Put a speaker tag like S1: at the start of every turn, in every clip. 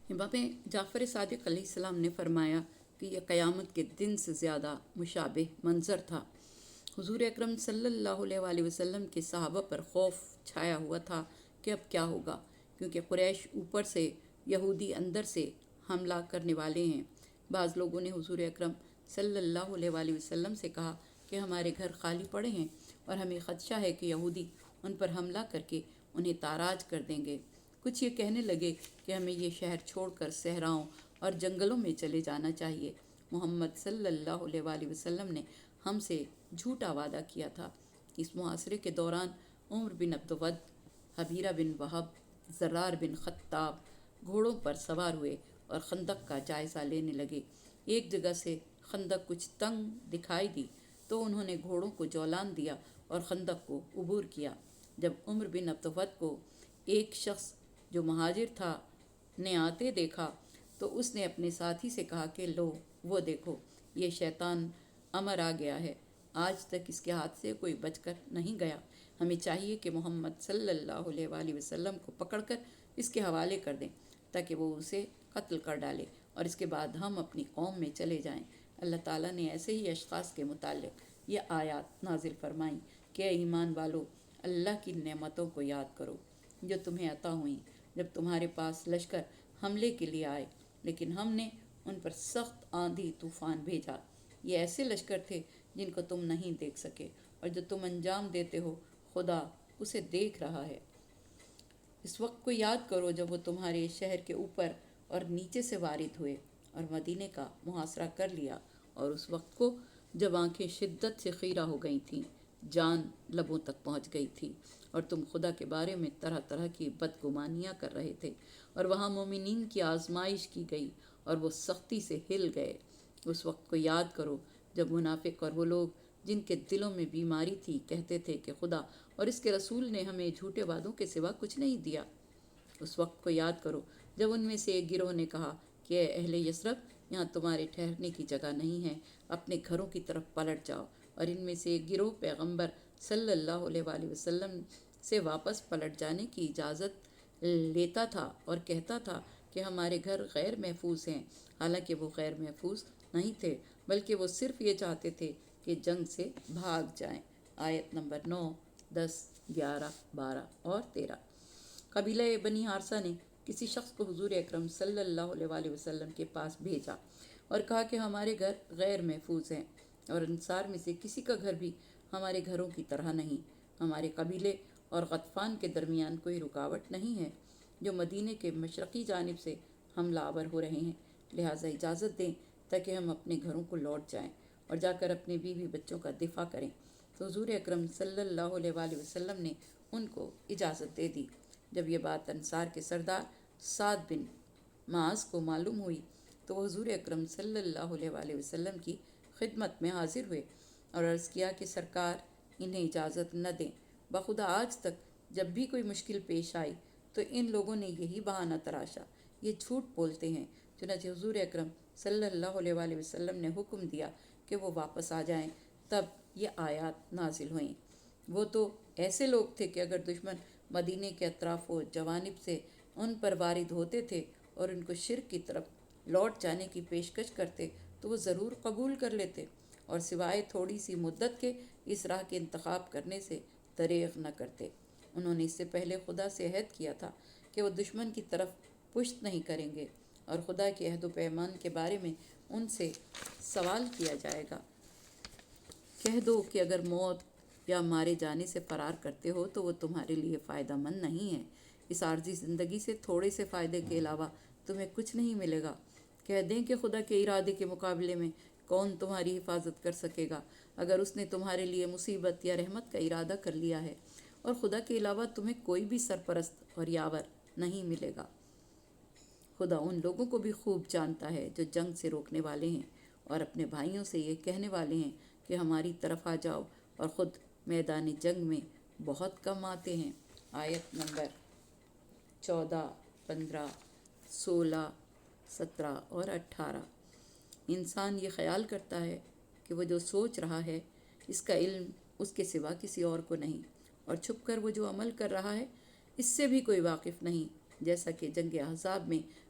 S1: امام جعفر صادق علیہ السلام نے فرمایا کہ یہ قیامت کے دن سے زیادہ مشابہ منظر تھا۔ حضور اکرم صلی اللہ علیہ وآلہ وسلم کے صحابہ پر خوف چھایا ہوا تھا کہ اب کیا ہوگا، کیونکہ قریش اوپر سے، یہودی اندر سے حملہ کرنے والے ہیں۔ بعض لوگوں نے حضور اکرم صلی اللہ علیہ وآلہ وسلم سے کہا کہ ہمارے گھر خالی پڑے ہیں اور ہمیں خدشہ ہے کہ یہودی ان پر حملہ کر کے انہیں تاراج کر دیں گے۔ کچھ یہ کہنے لگے کہ ہمیں یہ شہر چھوڑ کر صحراؤں اور جنگلوں میں چلے جانا چاہیے۔ محمد صلی اللہ علیہ وآلہ وسلم نے ہم سے جھوٹا وعدہ کیا تھا۔ اس محاصرے کے دوران عمر بن عبدود، حبیرہ بن وہب، زرار بن خطاب گھوڑوں پر سوار ہوئے اور خندق کا جائزہ لینے لگے۔ ایک جگہ سے خندق کچھ تنگ دکھائی دی تو انہوں نے گھوڑوں کو جولان دیا اور خندق کو عبور کیا۔ جب عمر بن عبدود کو ایک شخص جو مہاجر تھا نے آتے دیکھا تو اس نے اپنے ساتھی سے کہا کہ لو وہ دیکھو، یہ شیطان عمر آ گیا ہے، آج تک اس کے ہاتھ سے کوئی بچ کر نہیں گیا۔ ہمیں چاہیے کہ محمد صلی اللہ علیہ وآلہ وسلم کو پکڑ کر اس کے حوالے کر دیں تاکہ وہ اسے قتل کر ڈالے اور اس کے بعد ہم اپنی قوم میں چلے جائیں۔ اللہ تعالیٰ نے ایسے ہی اشخاص کے متعلق یہ آیات نازل فرمائیں کہ اے ایمان والو، اللہ کی نعمتوں کو یاد کرو جو تمہیں عطا ہوئیں جب تمہارے پاس لشکر حملے کے لیے آئے، لیکن ہم نے ان پر سخت آندھی طوفان بھیجا۔ یہ ایسے لشکر تھے جن کو تم نہیں دیکھ سکے، اور جو تم انجام دیتے ہو خدا اسے دیکھ رہا ہے۔ اس وقت کو یاد کرو جب وہ تمہارے شہر کے اوپر اور نیچے سے وارد ہوئے اور مدینے کا محاصرہ کر لیا، اور اس وقت کو جب آنکھیں شدت سے خیرہ ہو گئی تھیں، جان لبوں تک پہنچ گئی تھی، اور تم خدا کے بارے میں طرح طرح کی بدگمانیاں کر رہے تھے، اور وہاں مومنین کی آزمائش کی گئی اور وہ سختی سے ہل گئے۔ اس وقت کو یاد کرو جب منافق اور وہ لوگ جن کے دلوں میں بیماری تھی کہتے تھے کہ خدا اور اس کے رسول نے ہمیں جھوٹے وعدوں کے سوا کچھ نہیں دیا۔ اس وقت کو یاد کرو جب ان میں سے ایک گروہ نے کہا کہ اے اہل یثرب، یہاں تمہارے ٹھہرنے کی جگہ نہیں ہے، اپنے گھروں کی طرف پلٹ جاؤ، اور ان میں سے ایک گروہ پیغمبر صلی اللہ علیہ وآلہ وسلم سے واپس پلٹ جانے کی اجازت لیتا تھا اور کہتا تھا کہ ہمارے گھر غیر محفوظ ہیں، حالانکہ وہ غیر محفوظ نہیں تھے، بلکہ وہ صرف یہ چاہتے تھے کہ جنگ سے بھاگ جائیں۔ آیت نمبر 9، 10، 11، 12 اور 13۔ قبیلہ بنی حارثہ نے کسی شخص کو حضور اکرم صلی اللہ علیہ وآلہ وسلم کے پاس بھیجا اور کہا کہ ہمارے گھر غیر محفوظ ہیں، اور انصار میں سے کسی کا گھر بھی ہمارے گھروں کی طرح نہیں۔ ہمارے قبیلے اور غطفان کے درمیان کوئی رکاوٹ نہیں ہے، جو مدینے کے مشرقی جانب سے حملہ آور ہو رہے ہیں، لہٰذا اجازت دیں تاکہ ہم اپنے گھروں کو لوٹ جائیں اور جا کر اپنے بیوی بچوں کا دفاع کریں۔ تو حضور اکرم صلی اللہ علیہ وآلہ وسلم نے ان کو اجازت دے دی۔ جب یہ بات انصار کے سردار سعد بن معاذ کو معلوم ہوئی تو وہ حضور اکرم صلی اللہ علیہ وآلہ وسلم کی خدمت میں حاضر ہوئے اور عرض کیا کہ سرکار انہیں اجازت نہ دیں، بخدا آج تک جب بھی کوئی مشکل پیش آئی تو ان لوگوں نے یہی بہانہ تراشا، یہ جھوٹ بولتے ہیں۔ چنانچہ حضور اکرم صلی اللہ علیہ وآلہ وسلم نے حکم دیا کہ وہ واپس آ جائیں، تب یہ آیات نازل ہوئیں۔ وہ تو ایسے لوگ تھے کہ اگر دشمن مدینے کے اطراف و جوانب سے ان پر وارد ہوتے تھے اور ان کو شرک کی طرف لوٹ جانے کی پیشکش کرتے تو وہ ضرور قبول کر لیتے، اور سوائے تھوڑی سی مدت کے اس راہ کے انتخاب کرنے سے دریغ نہ کرتے۔ انہوں نے اس سے پہلے خدا سے عہد کیا تھا کہ وہ دشمن کی طرف پشت نہیں کریں گے، اور خدا کے عہد و پیمان کے بارے میں ان سے سوال کیا جائے گا۔ کہہ دو کہ اگر موت یا مارے جانے سے فرار کرتے ہو تو وہ تمہارے لیے فائدہ مند نہیں ہے، اس عارضی زندگی سے تھوڑے سے فائدے کے علاوہ تمہیں کچھ نہیں ملے گا۔ کہہ دیں کہ خدا کے ارادے کے مقابلے میں کون تمہاری حفاظت کر سکے گا اگر اس نے تمہارے لیے مصیبت یا رحمت کا ارادہ کر لیا ہے، اور خدا کے علاوہ تمہیں کوئی بھی سرپرست اور یاور نہیں ملے گا۔ خدا ان لوگوں کو بھی خوب جانتا ہے جو جنگ سے روکنے والے ہیں اور اپنے بھائیوں سے یہ کہنے والے ہیں کہ ہماری طرف آ جاؤ، اور خود میدان جنگ میں بہت کم آتے ہیں۔ آیت نمبر 14، 15، 16، 17 اور 18۔ انسان یہ خیال کرتا ہے کہ وہ جو سوچ رہا ہے اس کا علم اس کے سوا کسی اور کو نہیں، اور چھپ کر وہ جو عمل کر رہا ہے اس سے بھی کوئی واقف نہیں، جیسا کہ جنگ احزاب میں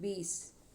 S1: 20।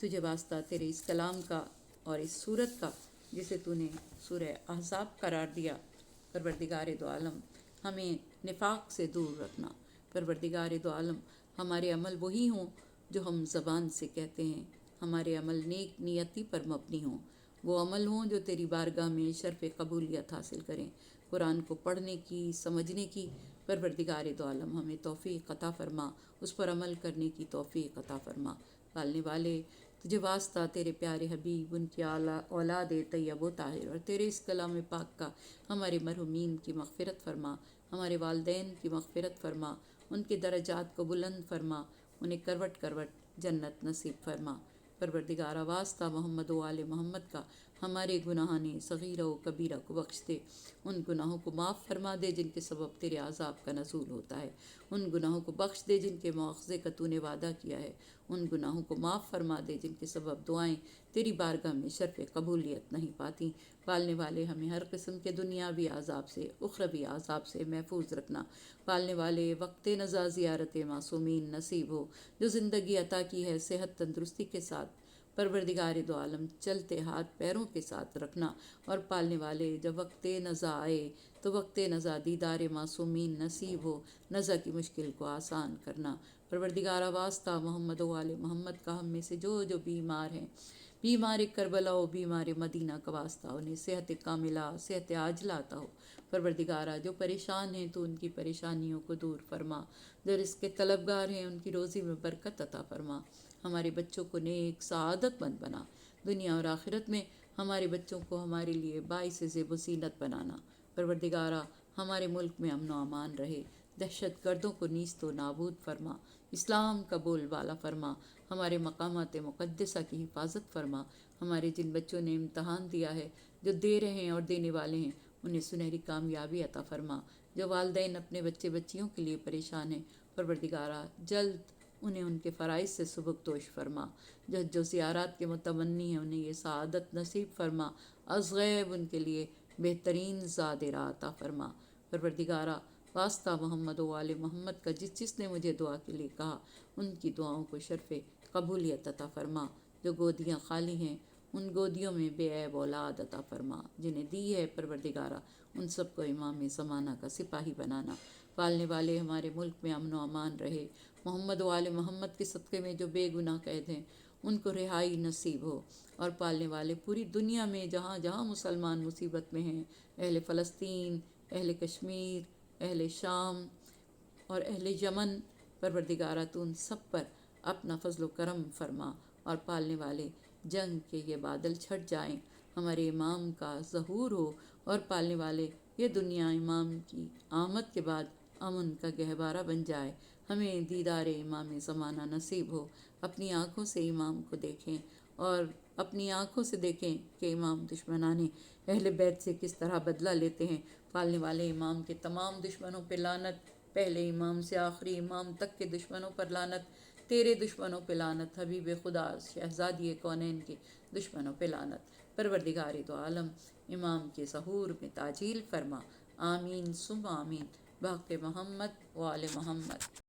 S1: تجھے واسطہ تیرے اس کلام کا اور اس صورت کا جسے تو نے سورہ احزاب قرار دیا۔ پروردگار دو عالم ہمیں نفاق سے دور رکھنا۔ پروردگار دو عالم ہمارے عمل وہی ہوں جو ہم زبان سے کہتے ہیں، ہمارے عمل نیک نیتی پر مبنی ہوں، وہ عمل ہوں جو تیری بارگاہ میں شرف قبولیت حاصل کریں۔ قرآن کو پڑھنے کی، سمجھنے کی پروردگار دو عالم ہمیں توفیق عطا فرما، اس پر عمل کرنے کی توفیق عطا فرما۔ پالنے والے تجھے واسطہ تیرے پیارے حبیب، ان کی اولاد طیب و طاہر اور تیرے اس کلام پاک کا ہمارے مرحومین کی مغفرت فرما، ہمارے والدین کی مغفرت فرما، ان کے درجات کو بلند فرما، انہیں کروٹ کروٹ جنت نصیب فرما۔ پروردگارہ واسطہ محمد و آل محمد کا ہمارے گناہان صغیرہ و کبیرہ کو بخش دے، ان گناہوں کو معاف فرما دے جن کے سبب تیرے عذاب کا نزول ہوتا ہے، ان گناہوں کو بخش دے جن کے مواخذے کا تو نے وعدہ کیا ہے، ان گناہوں کو معاف فرما دے جن کے سبب دعائیں تیری بارگاہ میں شرف قبولیت نہیں پاتی۔ پالنے والے ہمیں ہر قسم کے دنیاوی عذاب سے، اخروی عذاب سے محفوظ رکھنا۔ پالنے والے وقت نزا زیارت معصومین نصیب ہو، جو زندگی عطا کی ہے صحت تندرستی کے ساتھ پروردگار دو عالم چلتے ہاتھ پیروں کے ساتھ رکھنا، اور پالنے والے جب وقت نزا آئے تو وقت نزا دیدار معصومین نصیب ہو، نزا کی مشکل کو آسان کرنا۔ پروردگارہ واسطہ محمد و آل محمد کا ہم میں سے جو بیمار ہیں، بیمار کربلا و بیمار مدینہ کا واسطہ انہیں صحت کاملہ، صحت عاجلہ عطا ہو۔ پروردگارہ جو پریشان ہیں تو ان کی پریشانیوں کو دور فرما، جو رزق کے طلبگار ہیں ان کی روزی میں برکت عطا فرما۔ ہمارے بچوں کو نیک سعادت مند بنا، دنیا اور آخرت میں ہمارے بچوں کو ہمارے لیے باعث زیب و زینت بنانا۔ پروردگارہ ہمارے ملک میں امن و امان رہے، دہشت گردوں کو نیست و نابود فرما، اسلام کا بول بالا فرما، ہمارے مقامات مقدسہ کی حفاظت فرما۔ ہمارے جن بچوں نے امتحان دیا ہے، جو دے رہے ہیں اور دینے والے ہیں، انہیں سنہری کامیابی عطا فرما۔ جو والدین اپنے بچے بچیوں کے لیے پریشان ہیں، پروردگارہ جلد انہیں ان کے فرائض سے سبکدوش فرما۔ جو زیارات کے متمنی ہیں انہیں یہ سعادت نصیب فرما، از غیب ان کے لیے بہترین زاد راہ عطا فرما۔ پروردگارہ واسطہ محمد و آل محمد کا جس نے مجھے دعا کے لیے کہا، ان کی دعاؤں کو شرف قبولیت عطا فرما۔ جو گودیاں خالی ہیں ان گودیوں میں بے عیب اولاد عطا فرما، جنہیں دی ہے پروردگارہ ان سب کو امام زمانہ کا سپاہی بنانا۔ پالنے والے ہمارے ملک میں امن و امان رہے، محمد و آل محمد کے صدقے میں جو بے گناہ قید ہیں ان کو رہائی نصیب ہو، اور پالنے والے پوری دنیا میں جہاں جہاں مسلمان مصیبت میں ہیں، اہل فلسطین، اہل کشمیر، اہل شام اور اہل یمن، پروردگارہ تو ان سب پر اپنا فضل و کرم فرما، اور پالنے والے جنگ کے یہ بادل چھٹ جائیں، ہمارے امام کا ظہور ہو، اور پالنے والے یہ دنیا امام کی آمد کے بعد امن کا گہوارہ بن جائے، ہمیں دیدار امام زمانہ نصیب ہو، اپنی آنکھوں سے امام کو دیکھیں، اور اپنی آنکھوں سے دیکھیں کہ امام دشمنان اہل بیت سے کس طرح بدلہ لیتے ہیں۔ پالنے والے امام کے تمام دشمنوں پہ لعنت، پہلے امام سے آخری امام تک کے دشمنوں پر لعنت، تیرے دشمنوں پہ لعنت، حبیب خدا شہزادی کونین کے دشمنوں پہ لعنت۔ پروردگار دو عالم امام کے ظہور میں تعجیل فرما، آمین ثم آمین، بحق محمد و آل محمد۔